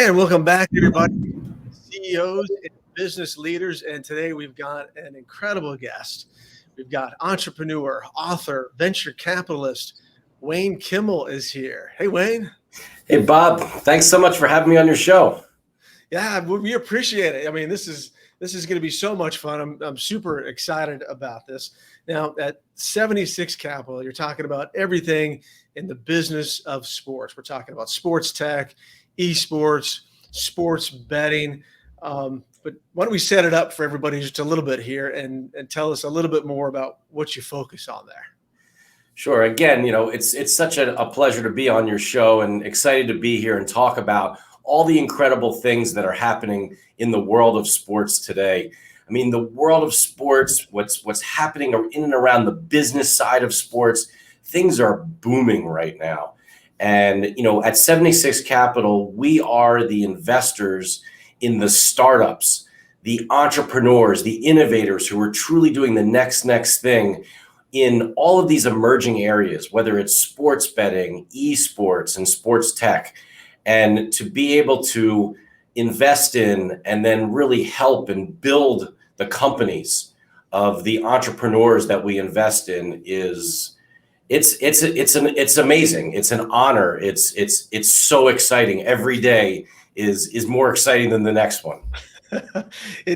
And welcome back, everybody, CEOs and business leaders. And today we've got an incredible guest. We've got entrepreneur, author, venture capitalist, Wayne Kimmel is here. Hey, Wayne. Hey, Bob. Thanks so much for having me on your show. Yeah, we appreciate it. I mean, this is going to be so much fun. I'm super excited about this. Now, at 76 Capital, you're talking about everything in the business of sports. We're talking about sports tech, esports, sports betting. But why don't we set it up for everybody just a little bit here and tell us a little bit more about what you focus on there. Sure. Again, it's such a pleasure to be on your show and excited to be here and talk about all the incredible things that are happening in the world of sports today. I mean, the world of sports, what's happening in and around the business side of sports, things are booming right now. And, at 76 Capital, we are the investors in the startups, the entrepreneurs, the innovators who are truly doing the next thing in all of these emerging areas, whether it's sports betting, esports, and sports tech. And to be able to invest in and then really help and build the companies of the entrepreneurs that we invest in it's amazing. It's an honor. It's so exciting. Every day is more exciting than the next one.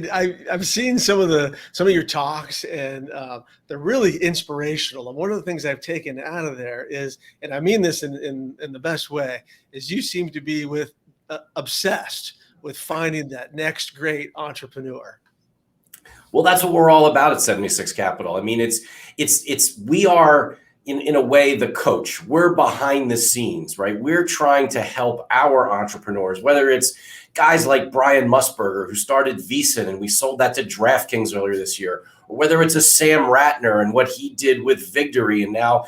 I've seen some of your talks, and they're really inspirational. And one of the things I've taken out of there is, and I mean this in the best way, is you seem to be obsessed with finding that next great entrepreneur. Well, that's what we're all about at 76 Capital. I mean, we are in a way the coach. We're behind the scenes, right? We're trying to help our entrepreneurs, whether it's guys like Brian Musburger, who started VSiN, and we sold that to DraftKings earlier this year, or whether it's a Sam Ratner and what he did with Victory, and now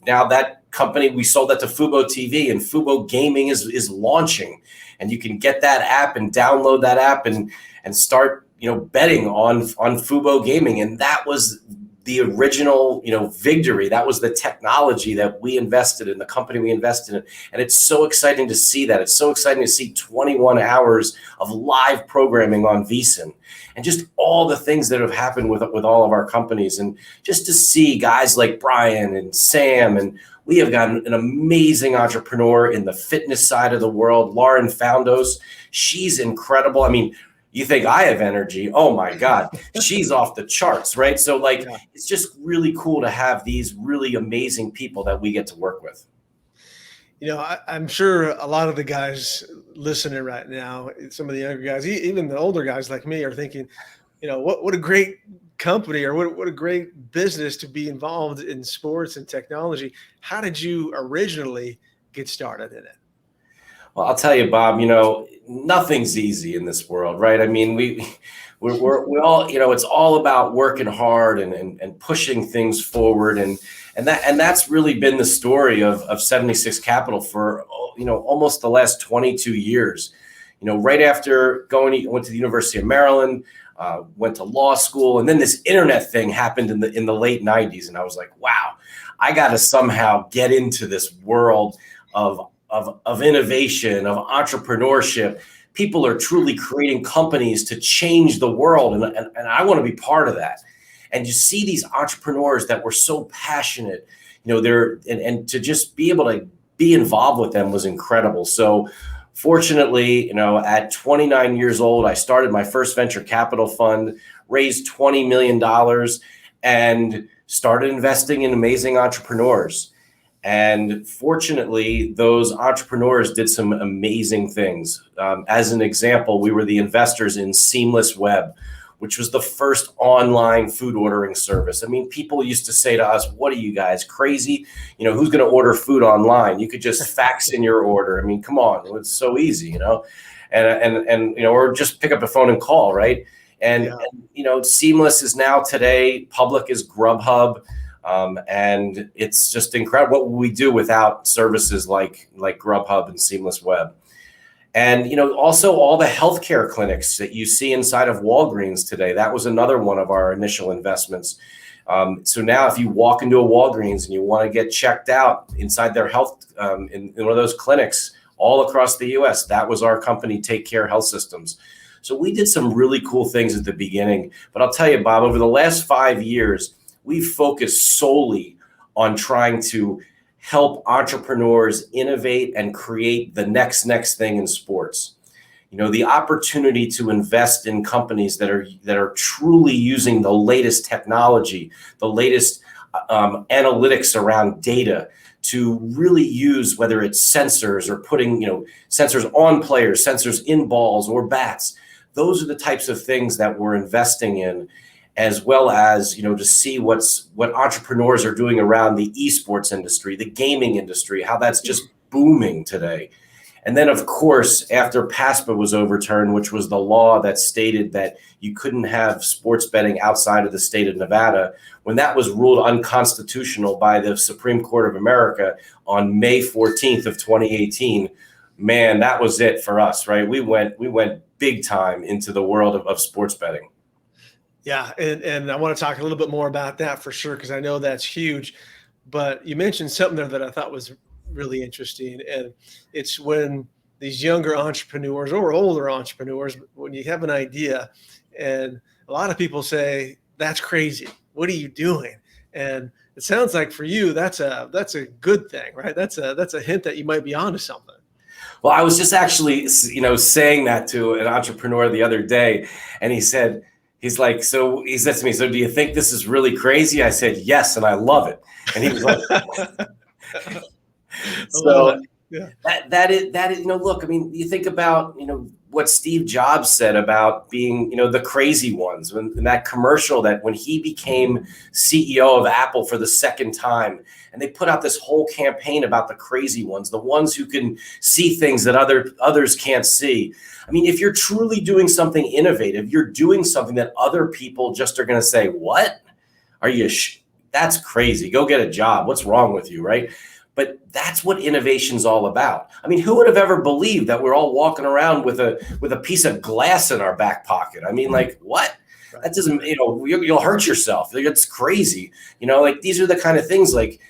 that company, we sold that to Fubo TV, and Fubo Gaming is launching, and you can get that app and download that app and start betting on Fubo Gaming. And that was the original, Victory. That was the technology that we invested in, the company we invested in. And it's so exciting to see that. It's so exciting to see 21 hours of live programming on VSiN, and just all the things that have happened with all of our companies. And just to see guys like Brian and Sam, and we have got an amazing entrepreneur in the fitness side of the world, Lauren Foundos. She's incredible. I mean, you think I have energy? Oh my God, she's off the charts, right? So It's just really cool to have these really amazing people that we get to work with. I'm sure a lot of the guys listening right now, some of the younger guys, even the older guys like me, are thinking, what a great company, or what a great business to be involved in sports and technology. How did you originally get started in it? Well, I'll tell you, Bob, nothing's easy in this world, right? I mean, we all, it's all about working hard and pushing things forward. And that's really been the story of 76 Capital for, almost the last 22 years. Right after went to the University of Maryland, went to law school, and then this internet thing happened in the late 90s. And I was like, wow, I got to somehow get into this world of innovation, of entrepreneurship. People are truly creating companies to change the world. And I want to be part of that. And you see these entrepreneurs that were so passionate, and to just be able to be involved with them was incredible. So fortunately, at 29 years old, I started my first venture capital fund, raised $20 million, and started investing in amazing entrepreneurs. And fortunately, those entrepreneurs did some amazing things. As an example, we were the investors in Seamless Web, which was the first online food ordering service. I mean, people used to say to us, what are you guys, crazy? Who's going to order food online? You could just fax in your order. I mean, come on, it's so easy, and or just pick up the phone and call, right? And Seamless is now today, public is Grubhub. And it's just incredible. What would we do without services like Grubhub and Seamless Web? And, also all the healthcare clinics that you see inside of Walgreens today. That was another one of our initial investments. So now if you walk into a Walgreens and you want to get checked out inside their health, in one of those clinics, all across the US. That was our company, Take Care Health Systems. So we did some really cool things at the beginning. But I'll tell you, Bob, over the last 5 years, we've focused solely on trying to help entrepreneurs innovate and create the next thing in sports. The opportunity to invest in companies that are truly using the latest technology, the latest analytics around data to really use, whether it's sensors or putting sensors on players, sensors in balls or bats. Those are the types of things that we're investing in, as well as to see what entrepreneurs are doing around the esports industry, the gaming industry, how that's just booming today. And then, of course, after PASPA was overturned, which was the law that stated that you couldn't have sports betting outside of the state of Nevada, when that was ruled unconstitutional by the Supreme Court of America on May 14th of 2018, man, that was it for us, right? We went big time into the world of sports betting. Yeah, and I want to talk a little bit more about that for sure, because I know that's huge. But you mentioned something there that I thought was really interesting, and it's when these younger entrepreneurs or older entrepreneurs, when you have an idea and a lot of people say, that's crazy, what are you doing? And it sounds like for you that's a good thing, right? That's a hint that you might be onto something. Well, I was just actually saying that to an entrepreneur the other day, and he said to me, so do you think this is really crazy? I said, yes, and I love it. And he was like so yeah. That is look, I mean, you think about what Steve Jobs said about being the crazy ones, in that commercial, that when he became CEO of Apple for the second time, and they put out this whole campaign about the crazy ones, the ones who can see things that others can't see. I mean, if you're truly doing something innovative, you're doing something that other people just are going to say, what are you that's crazy, go get a job, what's wrong with you, right? But that's what innovation's all about. I mean, who would have ever believed that we're all walking around with a piece of glass in our back pocket? I mean, like, what? That doesn't, you'll hurt yourself. It's crazy. These are the kind of things like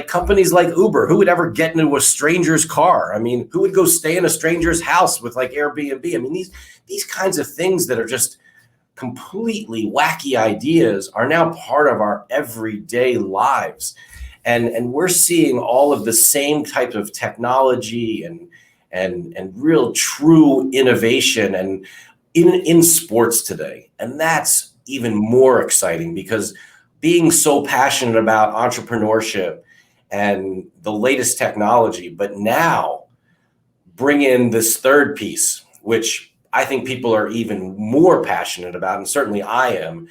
companies like Uber. Who would ever get into a stranger's car? I mean, who would go stay in a stranger's house with like Airbnb? I mean, these kinds of things that are just completely wacky ideas are now part of our everyday lives. And we're seeing all of the same type of technology and real true innovation and in sports today. And that's even more exciting, because being so passionate about entrepreneurship and the latest technology, but now bring in this third piece, which I think people are even more passionate about, and certainly I am,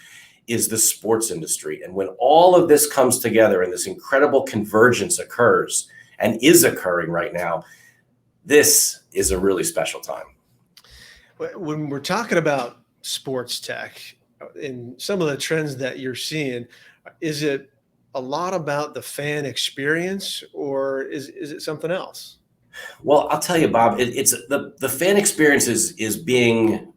is the sports industry. And when all of this comes together and this incredible convergence occurs and is occurring right now, this is a really special time. When we're talking about sports tech and some of the trends that you're seeing, is it a lot about the fan experience, or is it something else? Well, I'll tell you, Bob, it's the fan experience is being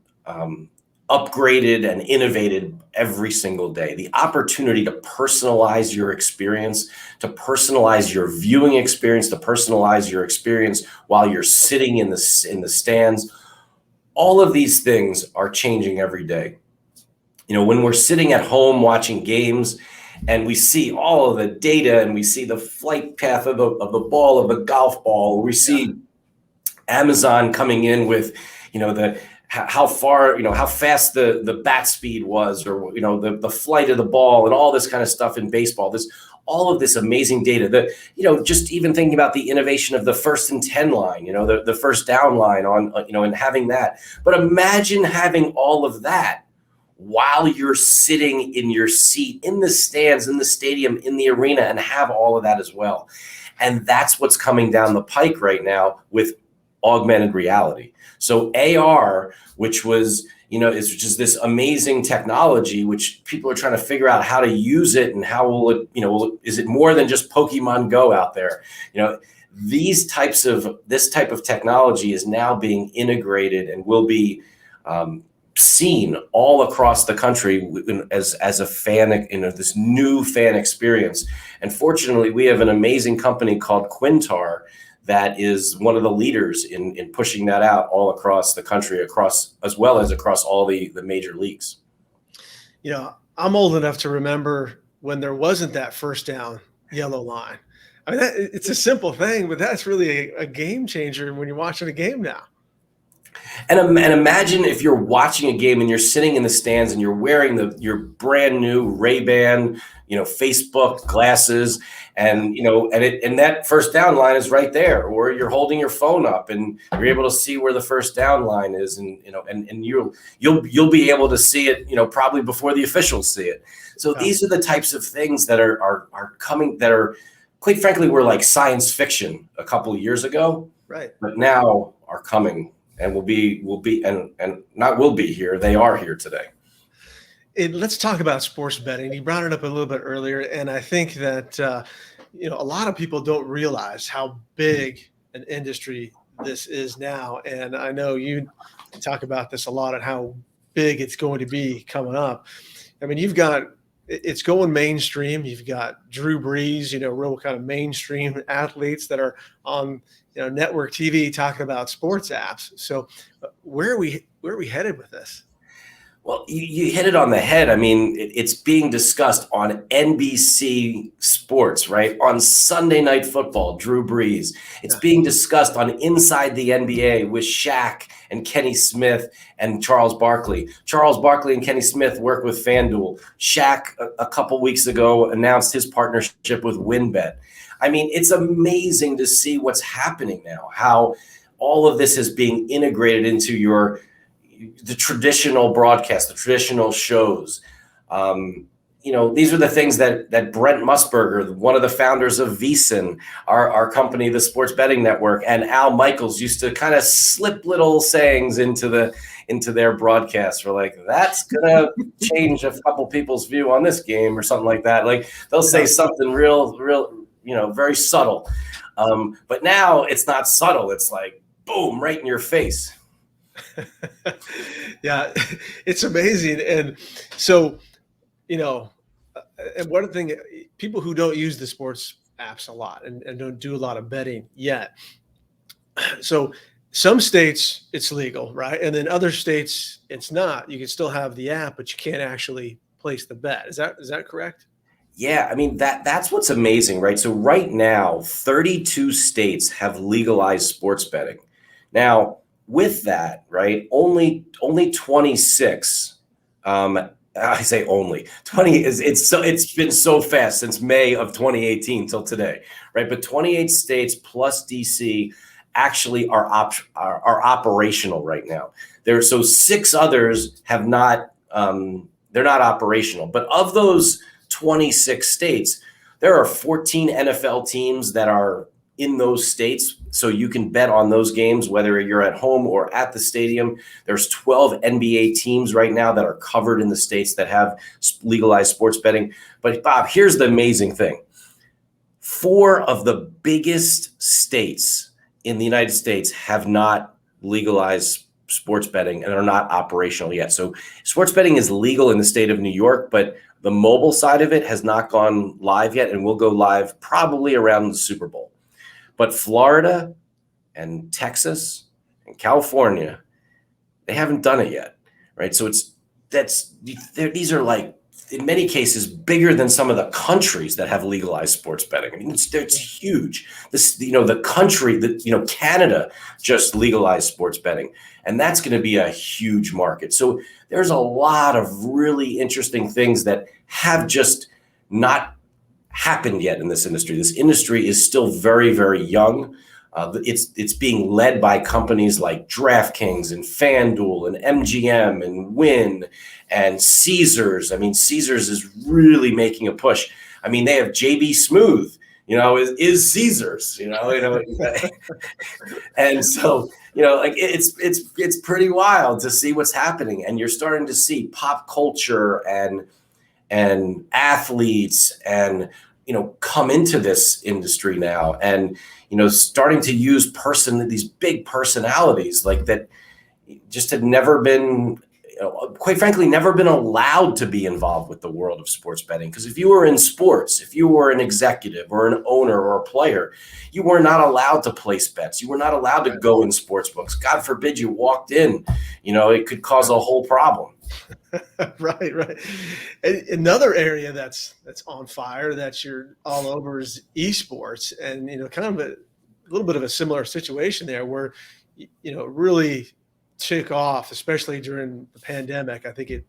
upgraded and innovated every single day. The opportunity to personalize your experience, to personalize your viewing experience, to personalize your experience while you're sitting in the stands. All of these things are changing every day. When we're sitting at home watching games and we see all of the data and we see the flight path of the ball, of the golf ball, we see Amazon coming in with, how far, how fast the bat speed was, or, the flight of the ball and all this kind of stuff in baseball, all of this amazing data just even thinking about the innovation of the 1st and 10 line, the first down line on, and having that. But imagine having all of that while you're sitting in your seat, in the stands, in the stadium, in the arena, and have all of that as well. And that's what's coming down the pike right now with augmented reality. So AR, which was, is just this amazing technology, which people are trying to figure out how to use it and how will it, is it more than just Pokemon Go out there? This type of technology is now being integrated and will be seen all across the country as a fan, this new fan experience. And fortunately, we have an amazing company called Quintar that is one of the leaders in pushing that out all across the country, as well as across all the major leagues. I'm old enough to remember when there wasn't that first down yellow line. I mean, it's a simple thing, but that's really a game changer when you're watching a game now. And imagine if you're watching a game and you're sitting in the stands and you're wearing your brand new Ray-Ban, Facebook glasses, and and that first down line is right there, or you're holding your phone up and you're able to see where the first down line is, and you'll be able to see it, probably before the officials see it. So these are the types of things that are coming, that are, quite frankly, were like science fiction a couple of years ago, right? But now are coming. And will be here. They are here today. Let's talk about sports betting. You brought it up a little bit earlier, and I think that a lot of people don't realize how big an industry this is now. And I know you talk about this a lot and how big it's going to be coming up. I mean, it's going mainstream. You've got Drew Brees, real kind of mainstream athletes that are on network TV talking about sports apps. So where are we headed with this? Well, you hit it on the head. I mean, it's being discussed on NBC Sports, right? On Sunday Night Football, Drew Brees. It's being discussed on Inside the NBA with Shaq and Kenny Smith and Charles Barkley. Charles Barkley and Kenny Smith work with FanDuel. Shaq, a couple weeks ago, announced his partnership with WinBet. I mean, it's amazing to see what's happening now, how all of this is being integrated into the traditional broadcast, the traditional shows. These are the things that Brent Musburger, one of the founders of VSiN, our company, the Sports Betting Network, and Al Michaels used to kind of slip little sayings into their broadcasts. We're like, that's gonna change a couple people's view on this game or something like that. Like they'll say something real, very subtle. But now it's not subtle. It's like, boom, right in your face. Yeah, it's amazing. And so, and one thing, people who don't use the sports apps a lot and don't do a lot of betting yet. So some states it's legal, right? And then other states it's not. You can still have the app, but you can't actually place the bet. Is that correct? Yeah, I mean, that's what's amazing, right? So right now, 32 states have legalized sports betting. Now, with that, right, only 26, I say only 20 it's been so fast since May of 2018 till today, right? But 28 states plus DC actually are operational right now. So 6 others have not, they're not operational. But of those 26 states, there are 14 NFL teams that are in those states, so you can bet on those games, whether you're at home or at the stadium. There's 12 NBA teams right now that are covered in the states that have legalized sports betting. But Bob, here's the amazing thing. 4 of the biggest states in the United States have not legalized sports betting and are not operational yet. So sports betting is legal in the state of New York, but the mobile side of it has not gone live yet and will go live probably around the Super Bowl. But Florida and Texas and California, they haven't done it yet, right? So these are like, in many cases, bigger than some of the countries that have legalized sports betting. I mean, it's huge. The country that, Canada just legalized sports betting, and that's going to be a huge market. So there's a lot of really interesting things that have just not happened yet in this industry. This industry is still very, very young. It's being led by companies like DraftKings and FanDuel and MGM and Wynn and Caesars. I mean, Caesars is really making a push. I mean, they have JB Smooth, is Caesars, and so, it's pretty wild to see what's happening. And you're starting to see pop culture and athletes and, come into this industry now and, starting to use these big personalities like that just had never been quite frankly, never been allowed to be involved with the world of sports betting. Because if you were in sports, if you were an executive or an owner or a player, you were not allowed to place bets. You were not allowed to go in sports books. God forbid you walked in, it could cause a whole problem. Right. Another area that's on fire that you're all over is esports, and kind of a little bit of a similar situation there, where really took off, especially during the pandemic. I think it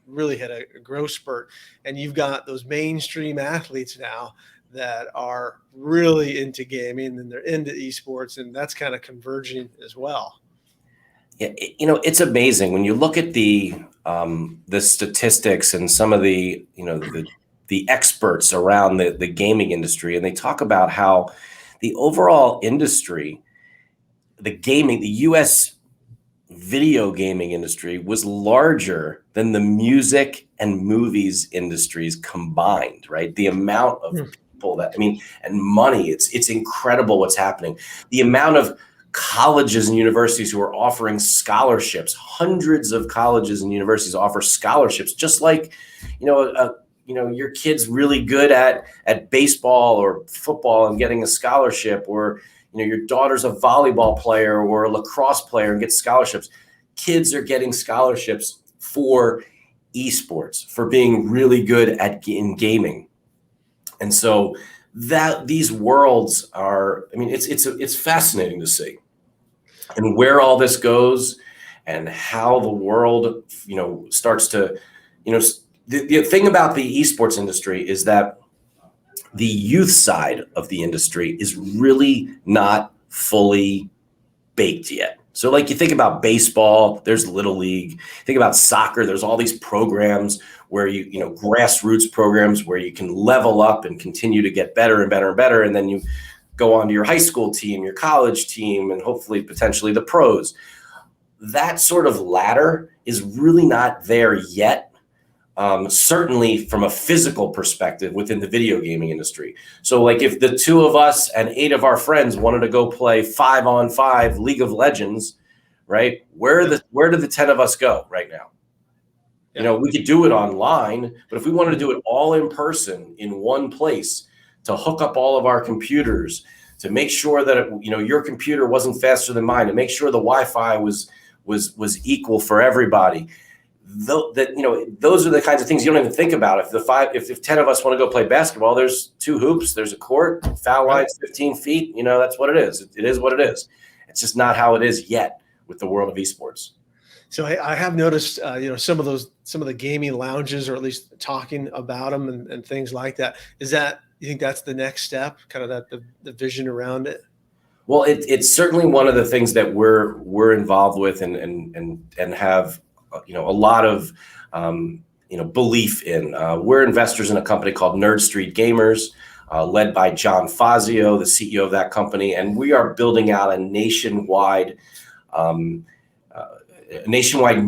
really had a growth spurt, and you've got those mainstream athletes now that are really into gaming and they're into esports, and that's kind of converging as well. Yeah, it's amazing when you look at the statistics and some of the the experts around the gaming industry, and they talk about how the overall industry, the U.S. video gaming industry, was larger than the music and movies industries combined. Right, the amount of people and money, it's incredible what's happening. The amount of colleges and universities who are offering scholarships. Hundreds of colleges and universities offer scholarships, just like your kid's really good at baseball or football and getting a scholarship, or your daughter's a volleyball player or a lacrosse player and gets scholarships. Kids are getting scholarships for esports, for being really good in gaming. And so that these worlds are, it's fascinating to see, and where all this goes and how the world, starts to, the thing about the esports industry is that the youth side of the industry is really not fully baked yet. So like you think about baseball, there's Little League. Think about soccer, there's all these programs where grassroots programs where you can level up and continue to get better and better and better. And then you go on to your high school team, your college team, and hopefully potentially the pros. That sort of ladder is really not there yet. Certainly from a physical perspective within the video gaming industry. So like if the two of us and 8 of our friends wanted to go play 5-on-5 League of Legends, right? Where do the 10 of us go right now? Yeah. We could do it online, but if we wanted to do it all in person in one place, to hook up all of our computers, to make sure that your computer wasn't faster than mine, to make sure the Wi-Fi was equal for everybody. Those are the kinds of things you don't even think about. If 10 of us want to go play basketball, there's 2 hoops, there's a court, foul line's 15 feet. That's what it is. It is what it is. It's just not how it is yet with the world of esports. So I have noticed, some of the gaming lounges, or at least talking about them and things like that. You think that's the next step, kind of the vision around it? Well, it's certainly one of the things that we're involved with and have a lot of belief in. We're investors in a company called Nerd Street Gamers, led by John Fazio, the CEO of that company, and we are building out a nationwide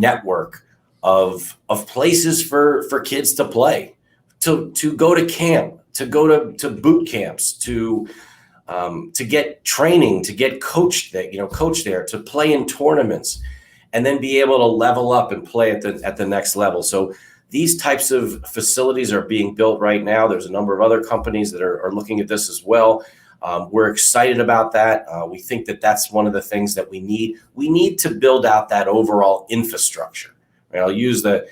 network of places for kids to play, to go to camp, to go to boot camps, to get training, to get coached there, to play in tournaments, and then be able to level up and play at the next level. So these types of facilities are being built right now. There's a number of other companies that are looking at this as well. We're excited about that. We think that that's one of the things that we need. We need to build out that overall infrastructure. Right? I'll use the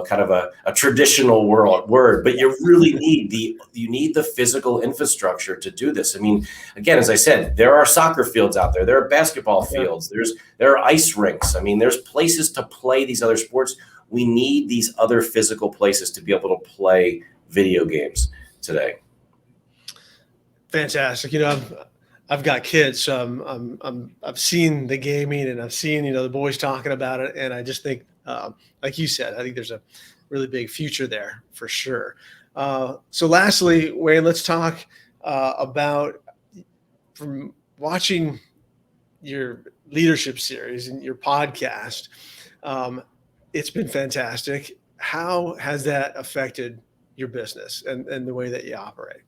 kind of a traditional word, but you really need the physical infrastructure to do this. Again, as I said, there are soccer fields out there. There are basketball fields. There are ice rinks. There's places to play these other sports. We need these other physical places to be able to play video games today. Fantastic. I've got kids, so I've seen the gaming, and I've seen the boys talking about it, and I just think, like you said, I think there's a really big future there for sure. So lastly, Wayne, let's talk about, from watching your leadership series and your podcast. It's been fantastic. How has that affected your business and the way that you operate?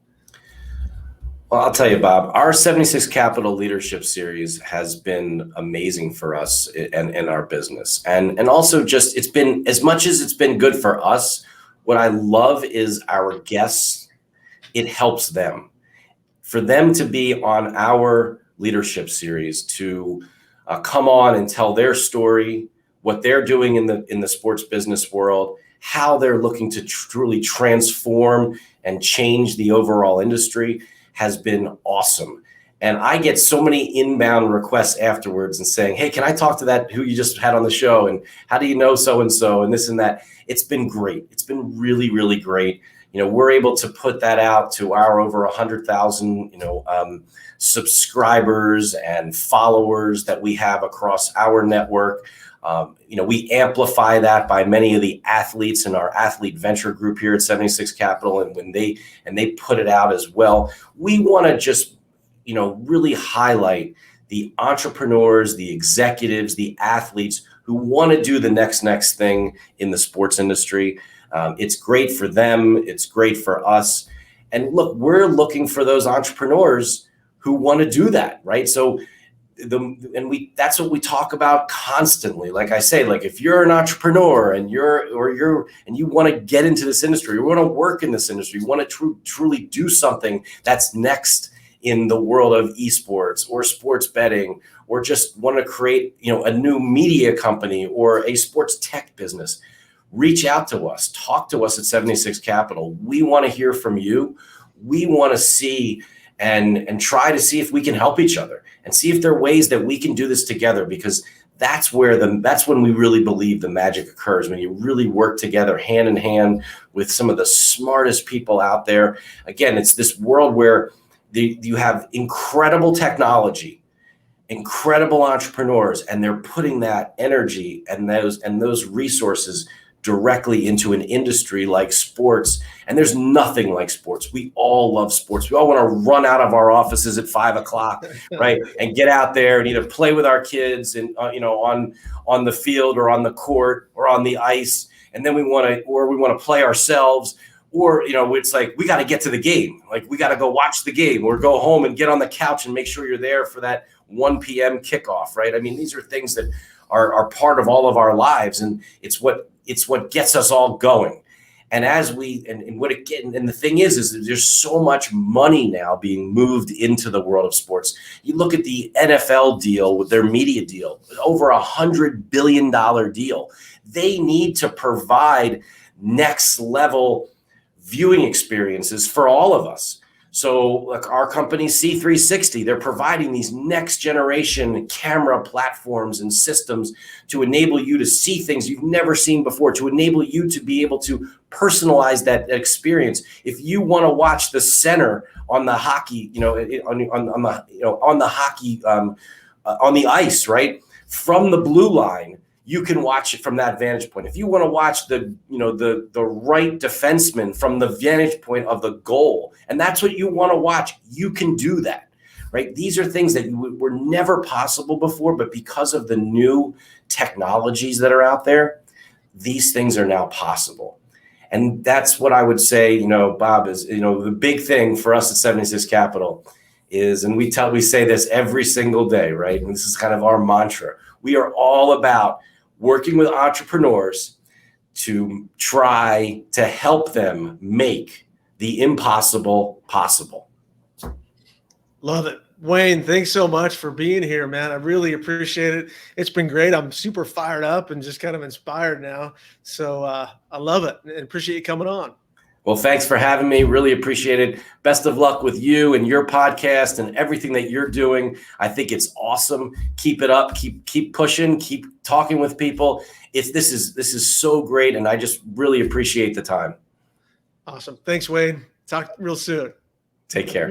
Well, I'll tell you, Bob, our 76 Capital Leadership Series has been amazing for us and our business. And also just, it's been, as much as it's been good for us, what I love is our guests. It helps them. For them to be on our leadership series, to come on and tell their story, what they're doing in the sports business world, how they're looking to truly transform and change the overall industry, has been awesome. And I get so many inbound requests afterwards and saying, hey, can I talk to that who you just had on the show? And how do you know so-and-so and this and that? It's been great. It's been really, really great. We're able to put that out to our over 100,000, subscribers and followers that we have across our network. We amplify that by many of the athletes in our athlete venture group here at 76 Capital. And when they put it out as well, we want to just, really highlight the entrepreneurs, the executives, the athletes who want to do the next thing in the sports industry. It's great for them. It's great for us. And look, we're looking for those entrepreneurs who want to do that, right? So that's what we talk about constantly. Like I say, like if you're an entrepreneur and you want to get into this industry, you want to work in this industry, you want to truly do something that's next in the world of esports or sports betting, or just want to create, a new media company or a sports tech business, reach out to us, talk to us at 76 Capital. We want to hear from you. We want to see and try to see if we can help each other and see if there are ways that we can do this together, because that's when we really believe the magic occurs, when you really work together hand in hand with some of the smartest people out there. Again, it's this world where you have incredible technology, incredible entrepreneurs, and they're putting that energy and those resources directly into an industry like sports. And there's nothing like sports. We all love sports. We all want to run out of our offices at 5:00, right? And get out there and either play with our kids and, on the field or on the court or on the ice. And then we want to play ourselves, or, it's like, we got to get to the game. Like we got to go watch the game or go home and get on the couch and make sure you're there for that 1 p.m. kickoff, right? I mean, these are things that are part of all of our lives. And it's what gets us all going. And the thing is that there's so much money now being moved into the world of sports. You look at the NFL deal with their media deal, over $100 billion deal. They need to provide next level viewing experiences for all of us. So like our company C360, they're providing these next generation camera platforms and systems to enable you to see things you've never seen before, to enable you to be able to personalize that experience. If you want to watch the center on the hockey, on the ice, right, from the blue line, you can watch it from that vantage point. If you want to watch the right defenseman from the vantage point of the goal, and that's what you want to watch, you can do that, right? These are things that were never possible before, but because of the new technologies that are out there, these things are now possible. And that's what I would say, Bob, is, the big thing for us at 76 Capital is, and we say this every single day, right? And this is kind of our mantra. We are all about working with entrepreneurs to try to help them make the impossible possible. Love it. Wayne, thanks so much for being here, man. I really appreciate it. It's been great. I'm super fired up and just kind of inspired now. So I love it and appreciate you coming on. Well, thanks for having me. Really appreciate it. Best of luck with you and your podcast and everything that you're doing. I think it's awesome. Keep it up. Keep pushing. Keep talking with people. This is so great, and I just really appreciate the time. Awesome. Thanks, Wayne. Talk real soon. Take care.